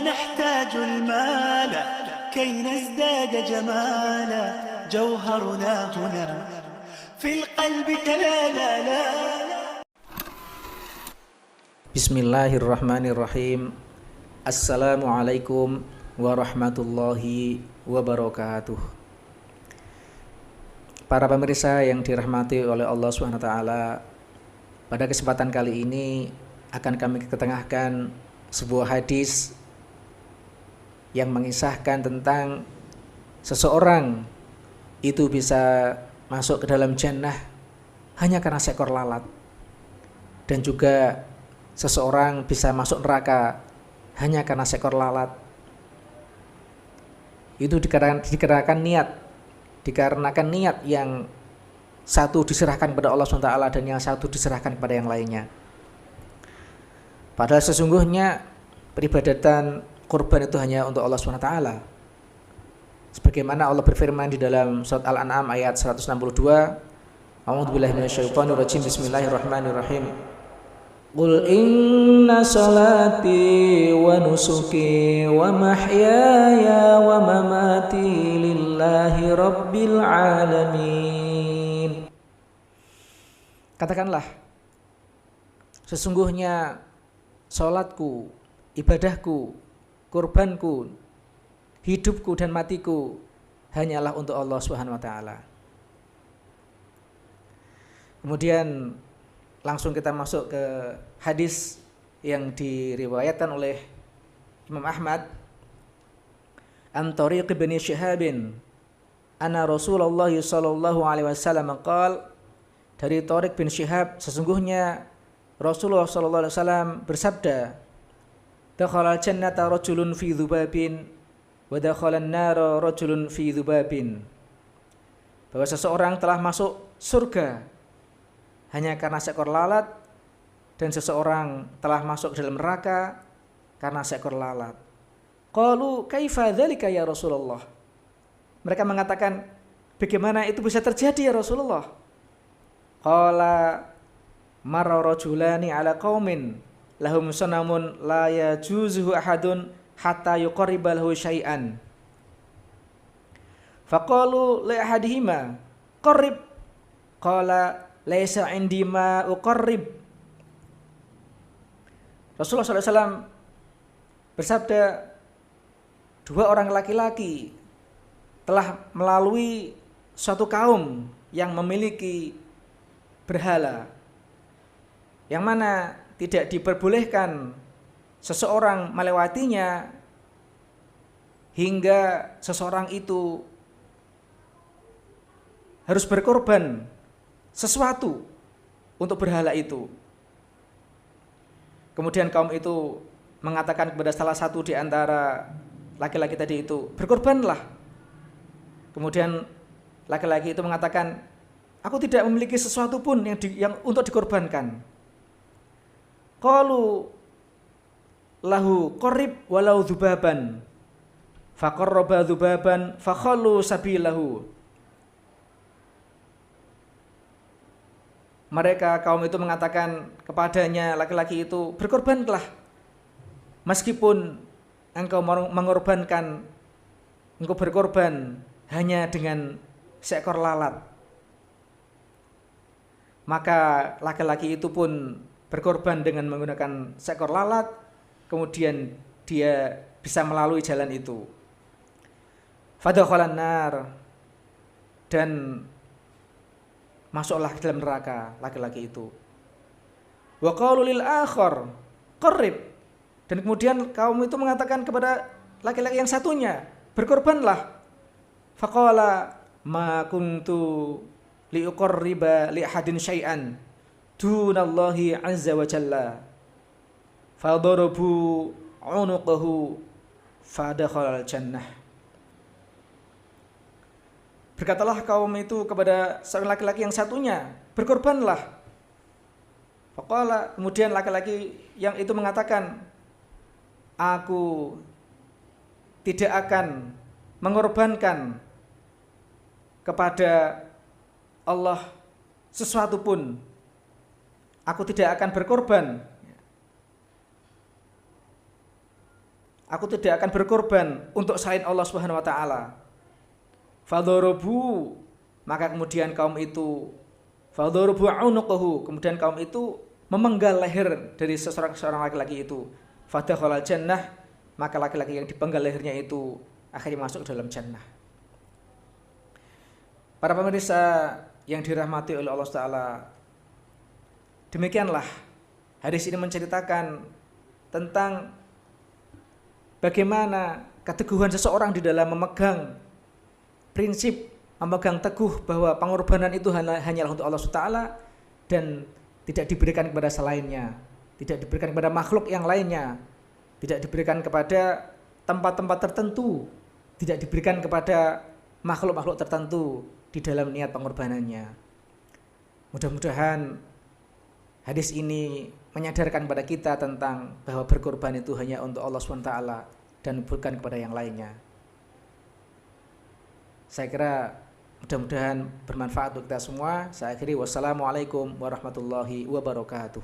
نحتاج المال كي نزداد جمالا جوهرنا هنا في القلب تلالا. Bismillahirrahmanirrahim. Assalamualaikum warahmatullahi wabarakatuh. Para pemirsa yang dirahmati oleh Allah SWT, pada kesempatan kali ini akan kami ketengahkan sebuah hadis yang mengisahkan tentang seseorang itu bisa masuk ke dalam jannah hanya karena seekor lalat, dan juga seseorang bisa masuk neraka hanya karena seekor lalat. Itu dikarenakan niat yang satu diserahkan kepada Allah SWT dan yang satu diserahkan kepada yang lainnya. Padahal sesungguhnya peribadatan kurban itu hanya untuk Allah SWT. Sebagaimana Allah berfirman di dalam surat Al-An'am ayat 162, A'udzubillahi minasyaitonirrajim, Bismillahirrahmanirrahim. Qul inna salati wa nusuki wa mahyaya wa mamati lillahi rabbil alamin. Katakanlah, sesungguhnya salatku, ibadahku, kurbanku, hidupku dan matiku hanyalah untuk Allah Subhanahu wa taala. Kemudian langsung kita masuk ke hadis yang diriwayatkan oleh Imam Ahmad an Tariq bin Syihabin anna Rasulullah sallallahu alaihi wasallam qala, dari Tariq bin Syihab, sesungguhnya Rasulullah sallallahu alaihi wasallam bersabda, dakhala jannata rajulun fi dzubabin wa dakhala an-nara rajulun fi dzubabin, bahwa seseorang telah masuk surga hanya karena seekor lalat, dan seseorang telah masuk ke dalam neraka karena seekor lalat. Qalu kaifa dzalika ya Rasulullah? Mereka mengatakan, bagaimana itu bisa terjadi ya Rasulullah? Qala marra rajulani ala qaumin lahum sanamun la yajuzuhu ahadun hatta yuqarriba lahu syai'an. Faqalu li ahadihima qarrib, qala laisa indi ma uqarrib. Rasulullah SAW bersabda, dua orang laki-laki telah melalui suatu kaum yang memiliki berhala, yang mana tidak diperbolehkan seseorang melewatinya hingga seseorang itu harus berkorban sesuatu untuk berhala itu. Kemudian kaum itu mengatakan kepada salah satu di antara laki-laki tadi itu, berkorbanlah. Kemudian laki-laki itu mengatakan, aku tidak memiliki sesuatu pun yang untuk dikorbankan. Qalu lahu qarrib walau dzubaban, faqarraba dzubaban fakhallu sabilahu. Mereka kaum itu mengatakan kepadanya, laki-laki itu, berkorbanlah, meskipun engkau berkorban hanya dengan seekor lalat. Maka laki-laki itu pun berkorban dengan menggunakan seekor lalat, kemudian dia bisa melalui jalan itu. Fadakhalan nar, dan masuklah ke dalam neraka laki-laki itu. Wa qalu lil akhar qarrib, dan kemudian kaum itu mengatakan kepada laki-laki yang satunya, berkorbanlah. Faqala ma kuntu liuqarriba li ahadin syai'an dunallahi azza wa jalla, fadarabu unuqahu fadakhala al-jannah. Berkatalah kaum itu kepada seorang laki-laki yang satunya, berkorbanlah. Faqala, kemudian laki-laki yang itu mengatakan, aku tidak akan mengorbankan kepada Allah sesuatu pun. Aku tidak akan berkorban Aku tidak akan berkorban untuk selain Allah Subhanahu wa taala. Fadharabu, maka kemudian kaum itu fadharabu unuqahu, kemudian kaum itu memenggal leher dari seorang laki-laki itu. Fadakhalal jannah, maka laki-laki yang dipenggal lehernya itu akhirnya masuk ke dalam jannah. Para pemirsa yang dirahmati oleh Allah Ta'ala, demikianlah hadis ini menceritakan tentang bagaimana keteguhan seseorang di dalam memegang prinsip, memegang teguh bahwa pengorbanan itu hanyalah untuk Allah SWT dan tidak diberikan kepada selainnya, tidak diberikan kepada makhluk yang lainnya, tidak diberikan kepada tempat-tempat tertentu, tidak diberikan kepada makhluk-makhluk tertentu di dalam niat pengorbanannya. Mudah-mudahan hadis ini menyadarkan kepada kita tentang bahwa berkorban itu hanya untuk Allah SWT dan bukan kepada yang lainnya. Saya kira mudah-mudahan bermanfaat untuk kita semua. Saya akhiri, wassalamualaikum warahmatullahi wabarakatuh.